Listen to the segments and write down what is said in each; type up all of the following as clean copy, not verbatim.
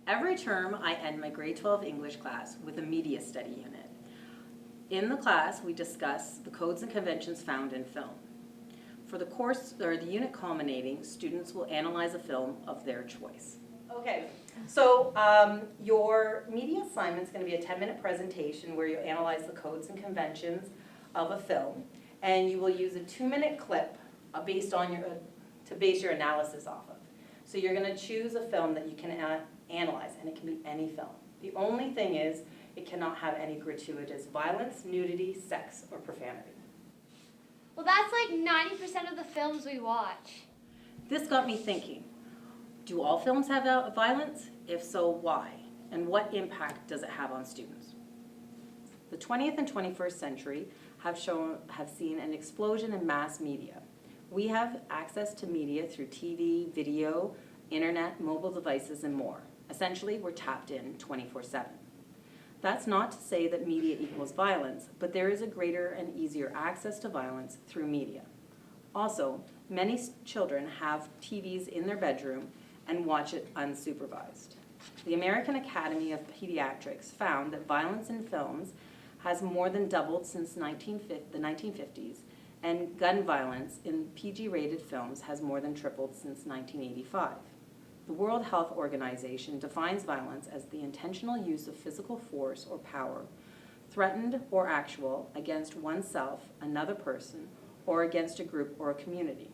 Every term, I end my grade 12 English class with a media study unit. In the class, we discuss the codes and conventions found in film. For the course, or the unit culminating, students will analyze a film of their choice. Okay, so your media assignment is going to be a 10-minute presentation where you analyze the codes and conventions of a film, and you will use a 2-minute clip to base your analysis off of. So you're going to choose a film that you can analyze, and it can be any film. The only thing is, it cannot have any gratuitous violence, nudity, sex, or profanity. Well, that's like 90% of the films we watch. This got me thinking, do all films have violence? If so, why? And what impact does it have on students? The 20th and 21st century have seen an explosion in mass media. We have access to media through TV, video, internet, mobile devices, and more. Essentially, we're tapped in 24/7. That's not to say that media equals violence, but there is a greater and easier access to violence through media. Also, many children have TVs in their bedroom and watch it unsupervised. The American Academy of Pediatrics found that violence in films has more than doubled since the 1950s, and gun violence in PG-rated films has more than tripled since 1985. The World Health Organization defines violence as the intentional use of physical force or power, threatened or actual, against oneself, another person, or against a group or a community,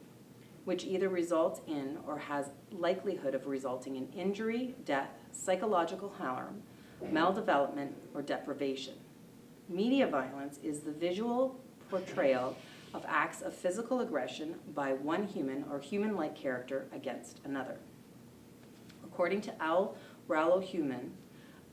which either results in or has likelihood of resulting in injury, death, psychological harm, maldevelopment, or deprivation. Media violence is the visual portrayal of acts of physical aggression by one human or human-like character against another. According to Al Rallo-Human,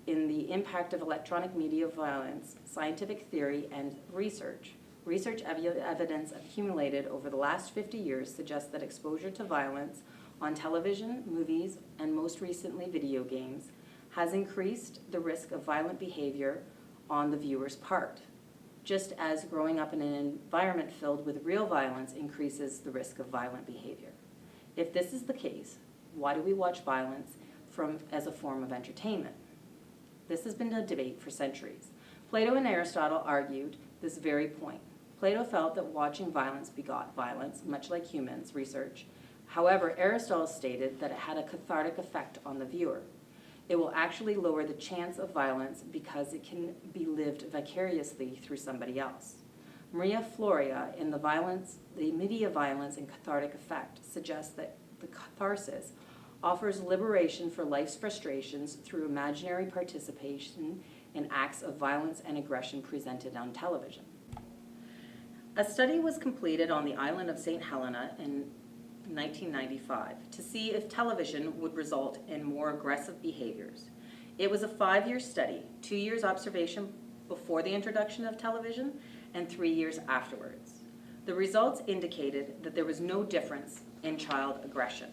in the impact of electronic media violence, scientific theory, and research evidence accumulated over the last 50 years suggests that exposure to violence on television, movies, and most recently video games has increased the risk of violent behavior on the viewer's part, just as growing up in an environment filled with real violence increases the risk of violent behavior. If this is the case, why do we watch violence as a form of entertainment? This has been a debate for centuries. Plato and Aristotle argued this very point. Plato felt that watching violence begot violence, much like humans' research. However, Aristotle stated that it had a cathartic effect on the viewer. It will actually lower the chance of violence because it can be lived vicariously through somebody else. Maria Floria, in the media violence and cathartic effect, suggests that the catharsis offers liberation for life's frustrations through imaginary participation in acts of violence and aggression presented on television. A study was completed on the island of St. Helena in 1995 to see if television would result in more aggressive behaviors. It was a 5-year study, 2 years observation before the introduction of television and 3 years afterwards. The results indicated that there was no difference in child aggression.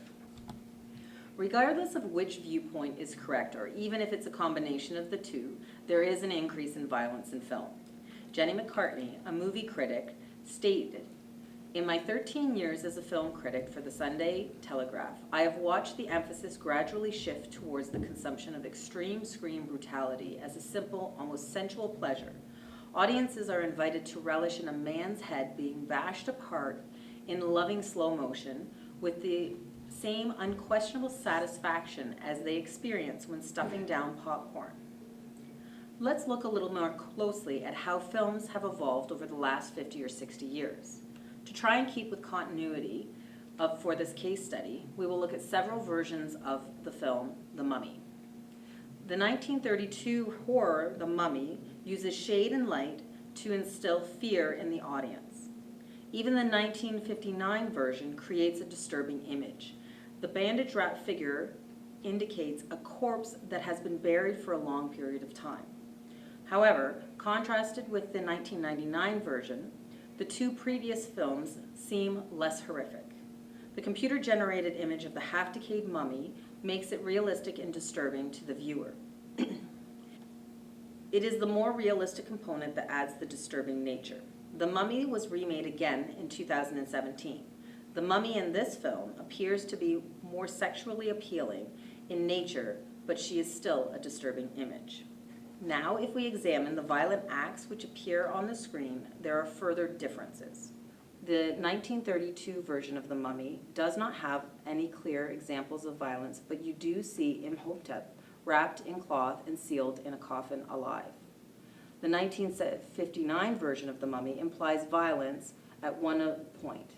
Regardless of which viewpoint is correct, or even if it's a combination of the two, there is an increase in violence in film. Jenny McCartney, a movie critic, stated, "In my 13 years as a film critic for the Sunday Telegraph, I have watched the emphasis gradually shift towards the consumption of extreme screen brutality as a simple, almost sensual pleasure. Audiences are invited to relish in a man's head being bashed apart in loving slow motion with the same unquestionable satisfaction as they experience when stuffing down popcorn." Let's look a little more closely at how films have evolved over the last 50 or 60 years. To try and keep with continuity for this case study, we will look at several versions of the film, The Mummy. The 1932 horror, The Mummy, uses shade and light to instill fear in the audience. Even the 1959 version creates a disturbing image. The bandage-wrapped figure indicates a corpse that has been buried for a long period of time. However, contrasted with the 1999 version, the two previous films seem less horrific. The computer-generated image of the half-decayed mummy makes it realistic and disturbing to the viewer. It is the more realistic component that adds the disturbing nature. The Mummy was remade again in 2017. The mummy in this film appears to be more sexually appealing in nature but she is still a disturbing image. Now, if we examine the violent acts which appear on the screen, there are further differences. The 1932 version of The Mummy does not have any clear examples of violence, but you do see Imhotep wrapped in cloth and sealed in a coffin alive. The 1959 version of The Mummy implies violence at one point.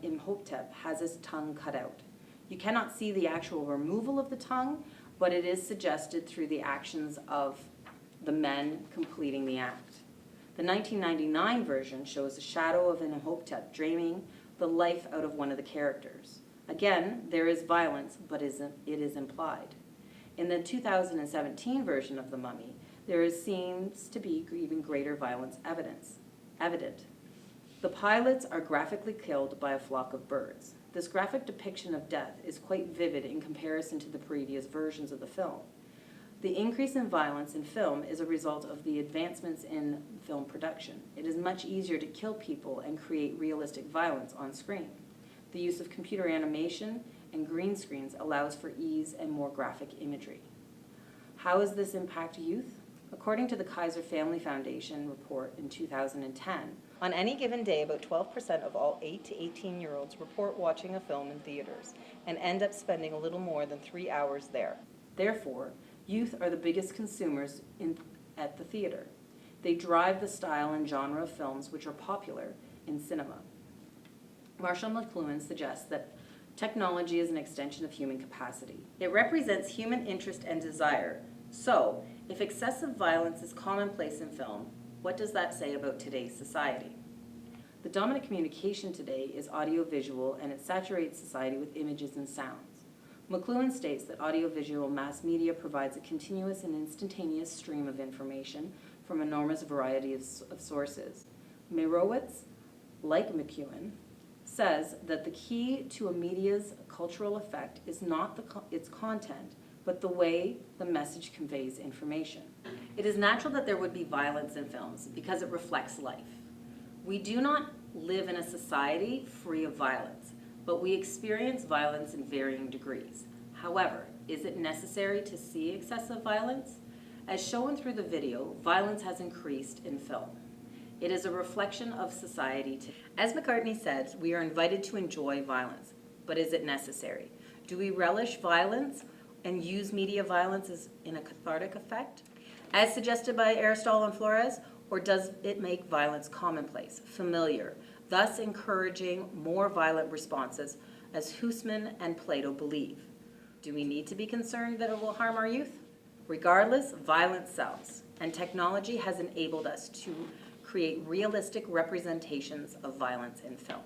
Imhotep has his tongue cut out. You cannot see the actual removal of the tongue, but it is suggested through the actions of the men completing the act. The 1999 version shows a shadow of Imhotep draining the life out of one of the characters. Again, there is violence, but it is implied. In the 2017 version of The Mummy, there seems to be even greater violence evident. The pilots are graphically killed by a flock of birds. This graphic depiction of death is quite vivid in comparison to the previous versions of the film. The increase in violence in film is a result of the advancements in film production. It is much easier to kill people and create realistic violence on screen. The use of computer animation and green screens allows for ease and more graphic imagery. How does this impact youth? According to the Kaiser Family Foundation report in 2010, on any given day, about 12% of all 8 to 18-year-olds report watching a film in theaters and end up spending a little more than 3 hours there. Therefore, youth are the biggest consumers at the theater. They drive the style and genre of films which are popular in cinema. Marshall McLuhan suggests that technology is an extension of human capacity. It represents human interest and desire. So, if excessive violence is commonplace in film, what does that say about today's society? The dominant communication today is audiovisual, and it saturates society with images and sounds. McLuhan states that audiovisual mass media provides a continuous and instantaneous stream of information from an enormous variety of sources. Meyrowitz, like McLuhan, says that the key to a media's cultural effect is not its content, but the way the message conveys information. It is natural that there would be violence in films because it reflects life. We do not live in a society free of violence, but we experience violence in varying degrees. However, is it necessary to see excessive violence? As shown through the video, violence has increased in film. It is a reflection of society. As McCartney said, we are invited to enjoy violence, but is it necessary? Do we relish violence and use media violence as in a cathartic effect, as suggested by Aristotle and Flores, or does it make violence commonplace, familiar, thus encouraging more violent responses, as Huysman and Plato believe? Do we need to be concerned that it will harm our youth? Regardless, violence sells, and technology has enabled us to create realistic representations of violence in film.